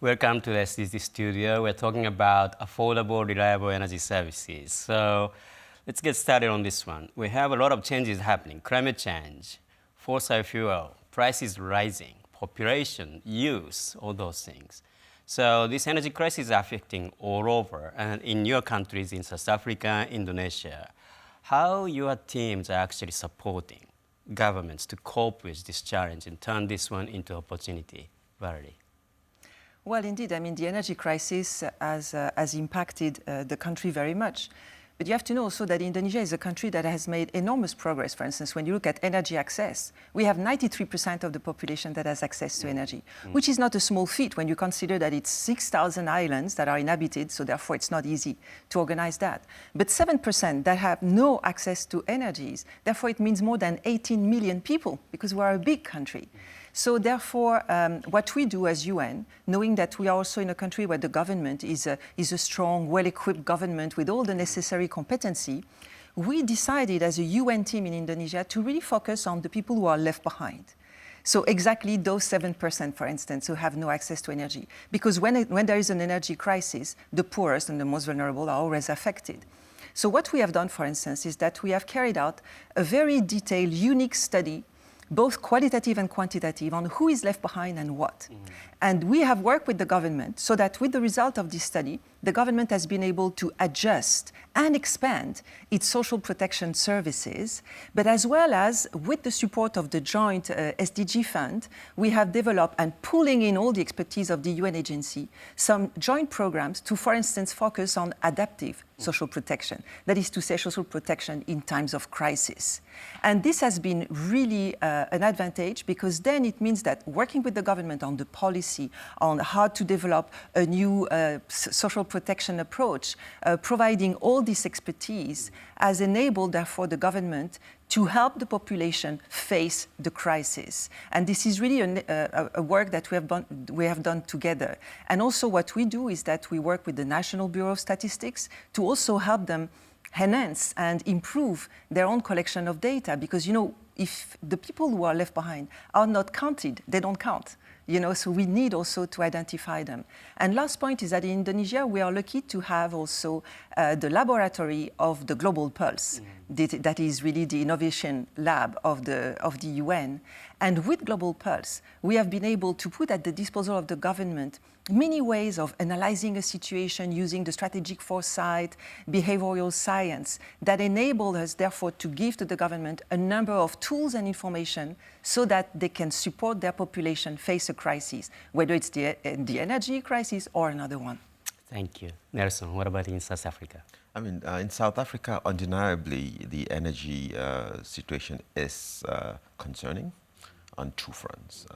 Welcome to the SDG studio. We're talking about affordable, reliable energy services. So let's get started on this one. We have a lot of changes happening. Climate change, fossil fuel, prices rising, population, use, all those things. So this energy crisis is affecting all over, and in your countries, in South Africa, Indonesia, how your teams are actually supporting governments to cope with this challenge and turn this one into opportunity. Valerie. Well, indeed, I mean, the energy crisis has impacted the country very much. But you have to know also that Indonesia is a country that has made enormous progress. For instance, when you look at energy access, we have 93% of the population that has access to energy, which is not a small feat when you consider that it's 6,000 islands that are inhabited, so therefore it's not easy to organize that. But 7% that have no access to energies, therefore it means more than 18 million people, because we're a big country. So therefore, what we do as UN, knowing that we are also in a country where the government is a strong, well-equipped government with all the necessary competency, we decided as a UN team in Indonesia to really focus on the people who are left behind. So exactly those 7%, for instance, who have no access to energy. Because when there is an energy crisis, the poorest and the most vulnerable are always affected. So what we have done, for instance, is that we have carried out a very detailed, unique study, both qualitative and quantitative, on who is left behind and what. And we have worked with the government so that with the result of this study, the government has been able to adjust and expand its social protection services, but as well as with the support of the joint SDG fund, we have developed, and pulling in all the expertise of the UN agency, some joint programs to, for instance, focus on adaptive social protection, that is to say social protection in times of crisis. And this has been really an advantage, because then it means that working with the government on the policy, on how to develop a new social protection approach, providing all this expertise has enabled, therefore, the government to help the population face the crisis. And this is really a work that we have done together. And also what we do is that we work with the National Bureau of Statistics to also help them enhance and improve their own collection of data, because, you know, if the people who are left behind are not counted, they don't count. You know, so we need also to identify them. And last point is that in Indonesia, we are lucky to have also the laboratory of the Global Pulse. That is really the innovation lab of the UN. And with Global Pulse, we have been able to put at the disposal of the government many ways of analyzing a situation using the strategic foresight, behavioral science, that enable us, therefore, to give to the government a number of tools and information so that they can support their population face a crisis, whether it's the energy crisis or another one. Thank you. Nelson, what about in South Africa? I mean, in South Africa, undeniably, the energy situation is concerning on two fronts.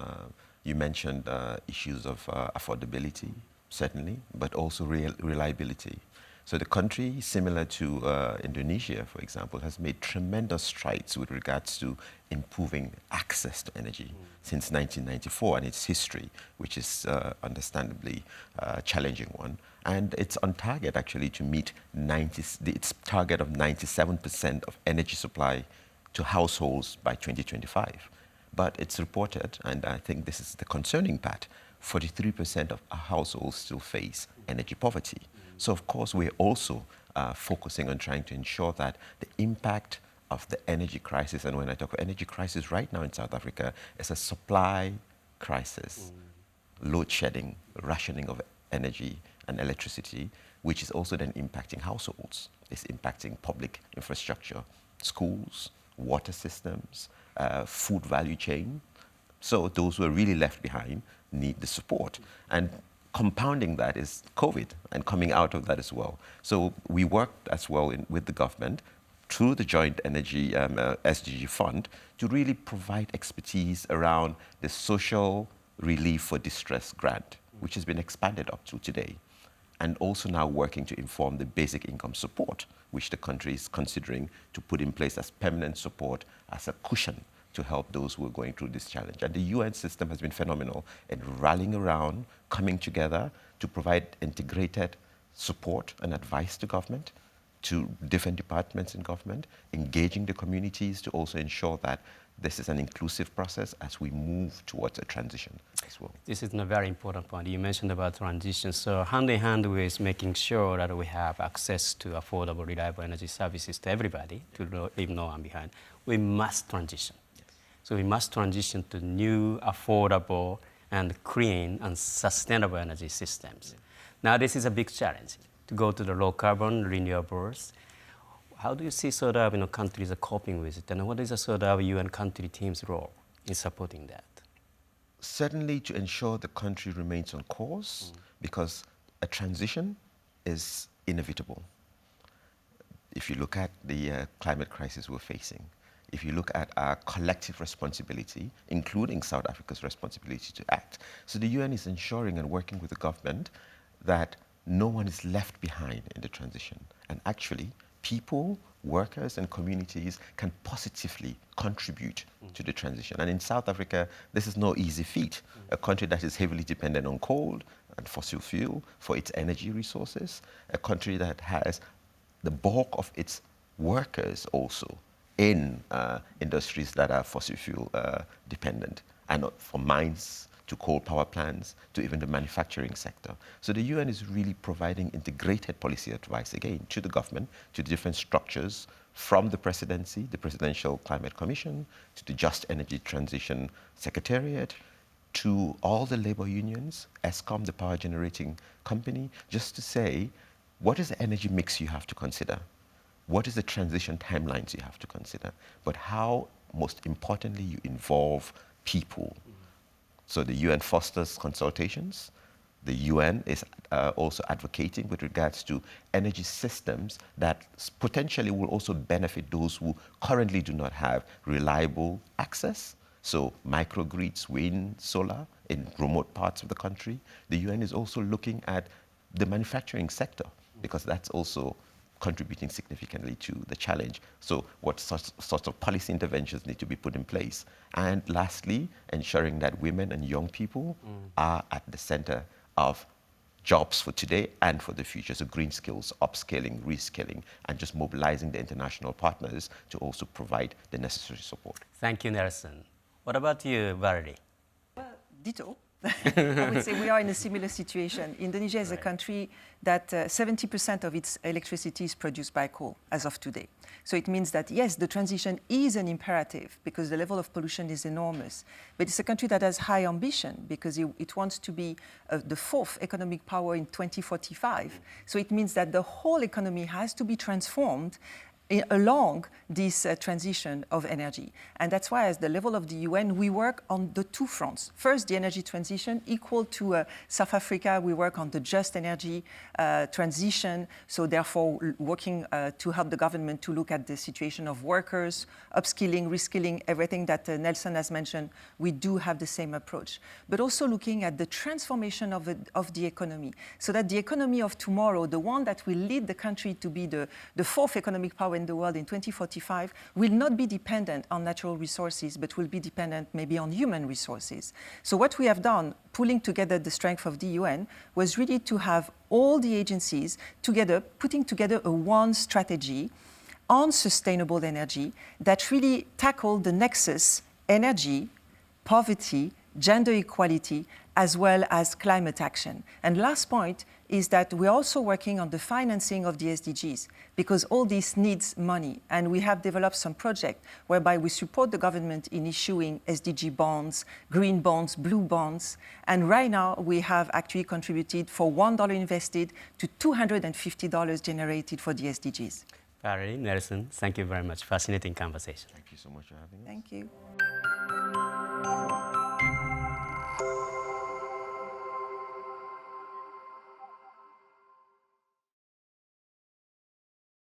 You mentioned issues of affordability, certainly, but also reliability. So the country, similar to Indonesia, for example, has made tremendous strides with regards to improving access to energy since 1994 and its history, which is understandably a challenging one. And it's on target, actually, to meet its target of 97% of energy supply to households by 2025. But it's reported, and I think this is the concerning part, 43% of our households still face energy poverty. So, of course, we're also focusing on trying to ensure that the impact of the energy crisis, and when I talk about energy crisis right now in South Africa, is a supply crisis, load shedding, rationing of energy and electricity, which is also then impacting households. It's impacting public infrastructure, schools, water systems, food value chain. So those who are really left behind need the support. And compounding that is COVID and coming out of that as well. So we worked as well with the government through the Joint Energy SDG Fund to really provide expertise around the Social Relief for Distress Grant, which has been expanded up to today. And also now working to inform the basic income support, which the country is considering to put in place as permanent support, as a cushion to help those who are going through this challenge. And the UN system has been phenomenal in rallying around, coming together to provide integrated support and advice to government, to different departments in government, engaging the communities to also ensure that this is an inclusive process as we move towards a transition as well. This is a very important point. You mentioned about transition. So hand in hand with making sure that we have access to affordable, reliable energy services to everybody, to leave no one behind, we must transition. Yes. So we must transition to new, affordable, and clean and sustainable energy systems. Yeah. Now this is a big challenge, to go to the low carbon renewables. How do you see sort of countries are coping with it, and what is the sort of UN country team's role in supporting that? Certainly to ensure the country remains on course, because a transition is inevitable. If you look at the climate crisis we're facing, if you look at our collective responsibility, including South Africa's responsibility to act, so the UN is ensuring and working with the government that no one is left behind in the transition. And actually, people, workers, and communities can positively contribute to the transition. And in South Africa, this is no easy feat. A country that is heavily dependent on coal and fossil fuel for its energy resources, a country that has the bulk of its workers also in industries that are fossil fuel dependent, and from mines to coal power plants, to even the manufacturing sector. So the UN is really providing integrated policy advice, again, to the government, to the different structures, from the presidency, the Presidential Climate Commission, to the Just Energy Transition Secretariat, to all the labor unions, ESCOM, the power generating company, just to say, what is the energy mix you have to consider? What is the transition timelines you have to consider? But how, most importantly, you involve people. So the UN fosters consultations. The UN is also advocating with regards to energy systems that potentially will also benefit those who currently do not have reliable access. So microgrids, wind, solar in remote parts of the country. The UN is also looking at the manufacturing sector, because that's also contributing significantly to the challenge. So what sorts of policy interventions need to be put in place? And lastly, ensuring that women and young people are at the center of jobs for today and for the future. So green skills, upscaling, reskilling, and just mobilizing the international partners to also provide the necessary support. Thank you, Nelson. What about you, Valerie? Well, ditto. I would say we are in a similar situation. Indonesia is a country that 70% of its electricity is produced by coal as of today. So it means that, yes, the transition is an imperative because the level of pollution is enormous. But it's a country that has high ambition because it wants to be the fourth economic power in 2045. So it means that the whole economy has to be transformed along this transition of energy. And that's why, at the level of the UN, we work on the two fronts. First, the energy transition, equal to South Africa, we work on the just energy transition, so therefore working to help the government to look at the situation of workers, upskilling, reskilling, everything that Nelson has mentioned, we do have the same approach. But also looking at the transformation of the economy, so that the economy of tomorrow, the one that will lead the country to be the fourth economic power in the world in 2045, will not be dependent on natural resources, but will be dependent maybe on human resources. So what we have done, pulling together the strength of the UN, was really to have all the agencies together, putting together a one strategy on sustainable energy that really tackled the nexus energy, poverty, gender equality, as well as climate action. And last point is that we're also working on the financing of the SDGs, because all this needs money. And we have developed some projects whereby we support the government in issuing SDG bonds, green bonds, blue bonds. And right now we have actually contributed, for $1 invested, to $250 generated for the SDGs. Valerie, Nelson, thank you very much. Fascinating conversation. Thank you so much for having us. Thank you.